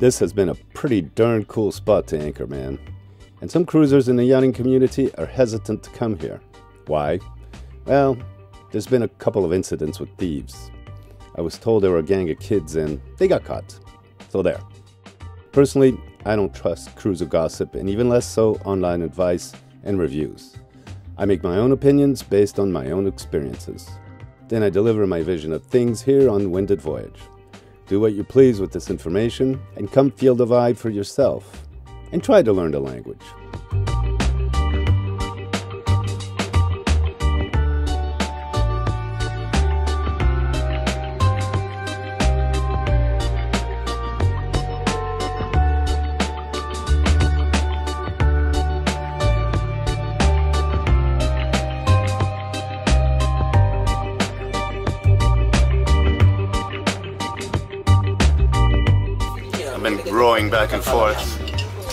This has been a pretty darn cool spot to anchor, man. And some cruisers in the yachting community are hesitant to come here. Why? Well, there's been a couple of incidents with thieves. I was told they were a gang of kids and they got caught. So there. Personally, I don't trust cruiser gossip and even less so online advice and reviews. I make my own opinions based on my own experiences. Then I deliver my vision of things here on Winded Voyage. Do what you please with this information and come feel the vibe for yourself. And try to learn the language. I've been rowing back and forth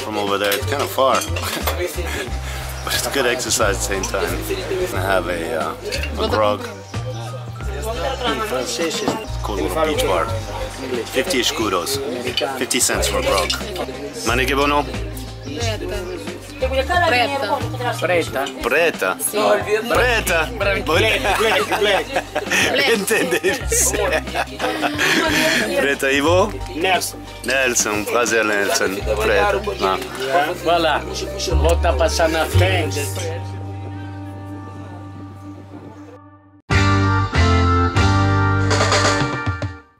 from over there. It's kind of far, but it's good exercise at the same time. I have a grog. Cool little beach bar. 50 escudos. 50 cents for a grog. Mani che buono? Preta. Preta? Preta? Entendersi. Preta, Ivo? Nelson. Nelson, prazer Nelson. Preta. Voilà. Volta passar na frente.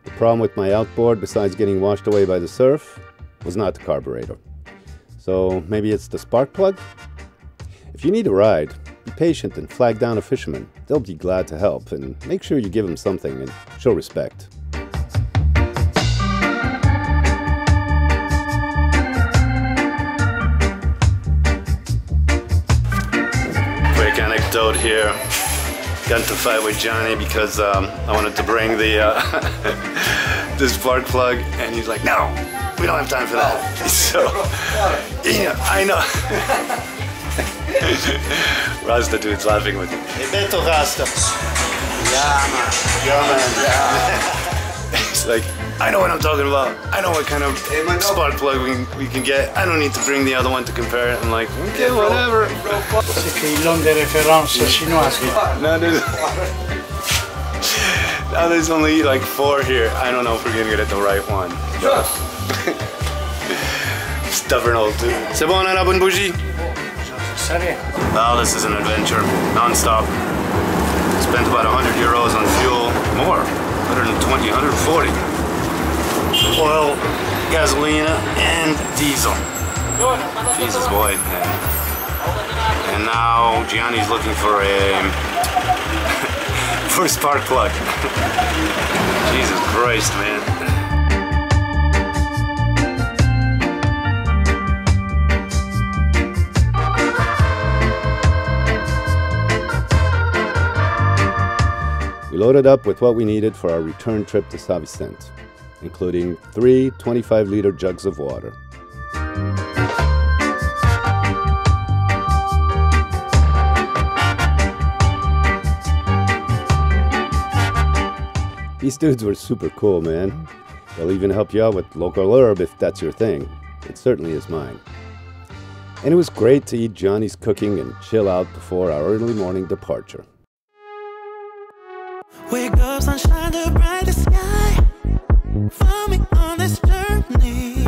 The problem with my outboard, besides getting washed away by the surf, was not the carburetor. So maybe it's the spark plug? If you need a ride, be patient and flag down a fisherman. They'll be glad to help, and make sure you give them something and show respect. Quick anecdote here. Got into a fight with Johnny because I wanted to bring the the spark plug, and he's like, no, we don't have time for that. So, yeah, I know. Rasta dude's laughing with me. Beto Rasta. Yeah, man. He's like, I know what I'm talking about. I know what kind of spark plug we can get. I don't need to bring the other one to compare it. I'm like, okay, whatever. Now there's only like 4 here. I don't know if we're gonna get the right one. Stubborn old dude. C'est bon, on a la bonne bougie? Well, this is an adventure, non-stop. Spent about 100 euros on fuel, more, 120, 140. Oil, gasolina, and diesel. Jesus boy. And now Gianni's looking for a for a spark plug. Jesus Christ, man. We loaded up with what we needed for our return trip to San Vicente, including 3 25-liter jugs of water. These dudes were super cool, man. They'll even help you out with local herb if that's your thing. It certainly is mine. And it was great to eat Johnny's cooking and chill out before our early morning departure. Wake up, sunshine, the brightest sky. Follow me on this journey.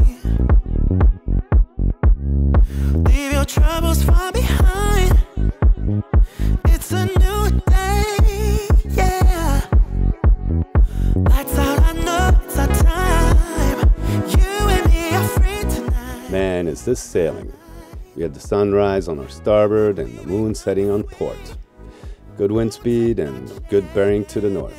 Leave your troubles far behind. It's a new day, yeah. Lights out, I know it's our time. You and me are free tonight. Man, is this sailing. We had the sunrise on our starboard and the moon setting on port. Good wind speed and good bearing to the north.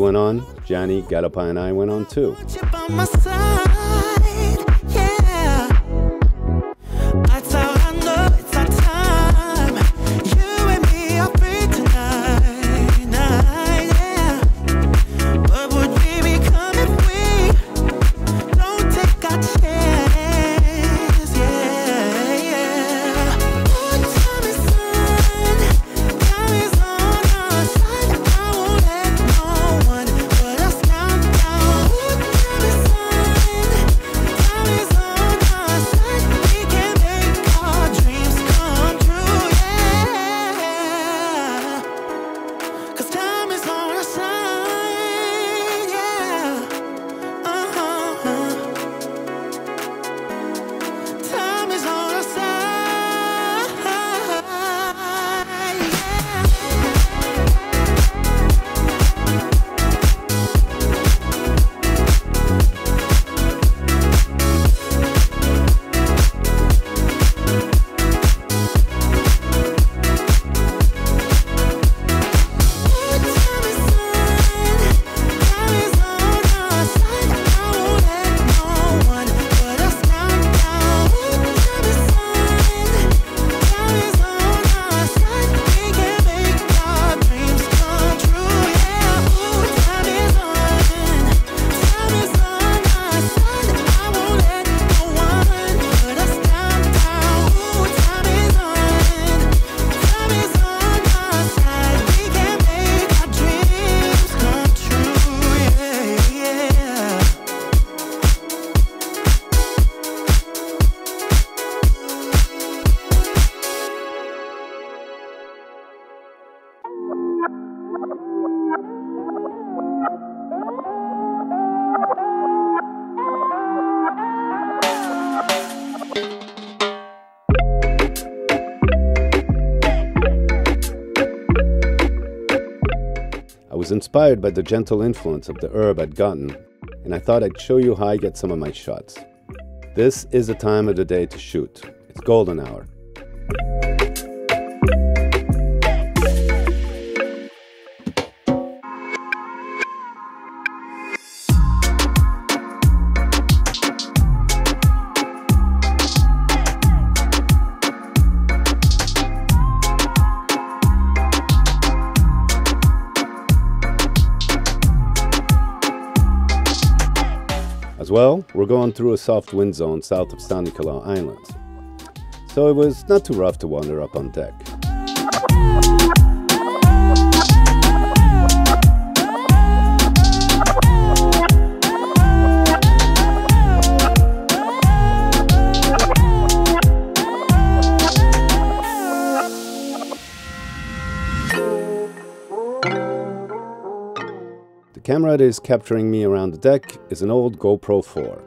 went on, Johnny, Galopin and I went on too. I was inspired by the gentle influence of the herb I'd gotten, and I thought I'd show you how I get some of my shots. This is the time of the day to shoot. It's golden hour. As well, we're going through a soft wind zone south of San Nicolau Island, so it was not too rough to wander up on deck. The camera that is capturing me around the deck is an old GoPro 4.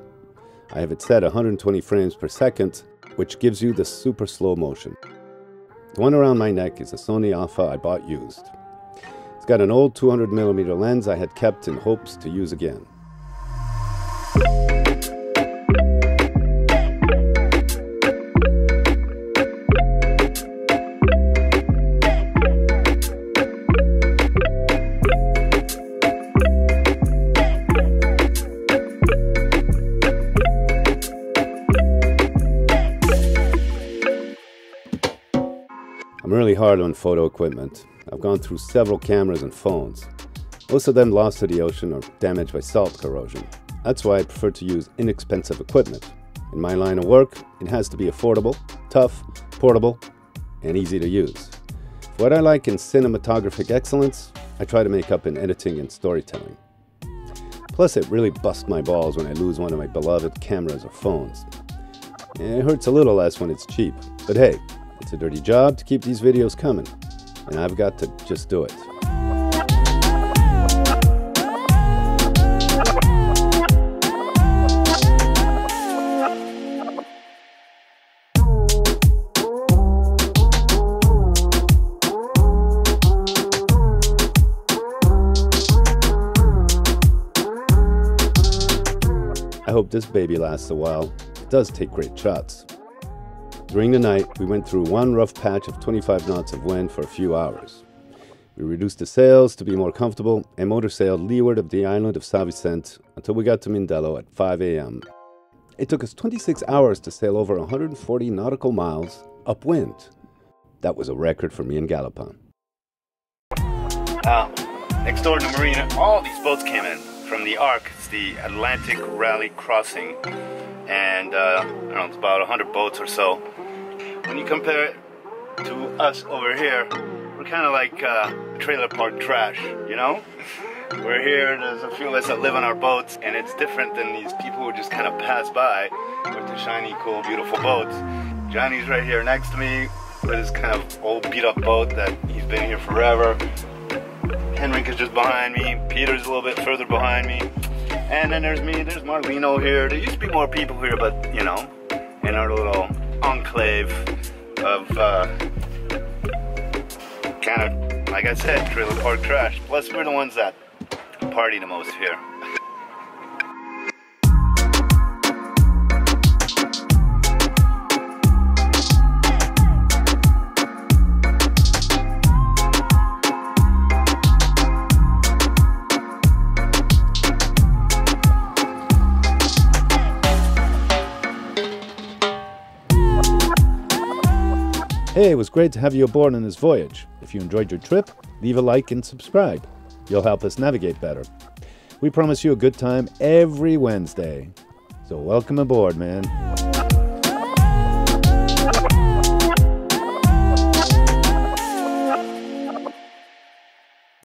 I have it set 120 frames per second, which gives you the super slow motion. The one around my neck is a Sony Alpha I bought used. It's got an old 200mm lens I had kept in hopes to use again. I'm really hard on photo equipment. I've gone through several cameras and phones. Most of them lost to the ocean or damaged by salt corrosion. That's why I prefer to use inexpensive equipment. In my line of work, it has to be affordable, tough, portable, and easy to use. For what I like in cinematographic excellence, I try to make up in editing and storytelling. Plus, it really busts my balls when I lose one of my beloved cameras or phones. It hurts a little less when it's cheap, but hey, it's a dirty job to keep these videos coming, and I've got to just do it. I hope this baby lasts a while. It does take great shots. During the night, we went through one rough patch of 25 knots of wind for a few hours. We reduced the sails to be more comfortable and motor sailed leeward of the island of San Vicente until we got to Mindelo at 5 a.m. It took us 26 hours to sail over 140 nautical miles upwind. That was a record for me and Galopin. Next door to the marina, all these boats came in from the Ark. It's the Atlantic Rally Crossing. And I don't know, it's about 100 boats or so. When you compare it to us over here, we're kind of like trailer park trash, you know? We're here, there's a few of us that live on our boats, and it's different than these people who just kind of pass by with the shiny, cool, beautiful boats. Johnny's right here next to me with his kind of old beat-up boat that he's been here forever. Henrik is just behind me. Peter's a little bit further behind me. And then there's me, there's Marlino here. There used to be more people here, but, you know, in our little enclave of, kind of, like I said, trailer park trash. Plus, we're the ones that party the most here. Hey, it was great to have you aboard on this voyage. If you enjoyed your trip, leave a like and subscribe. You'll help us navigate better. We promise you a good time every Wednesday. So welcome aboard, man.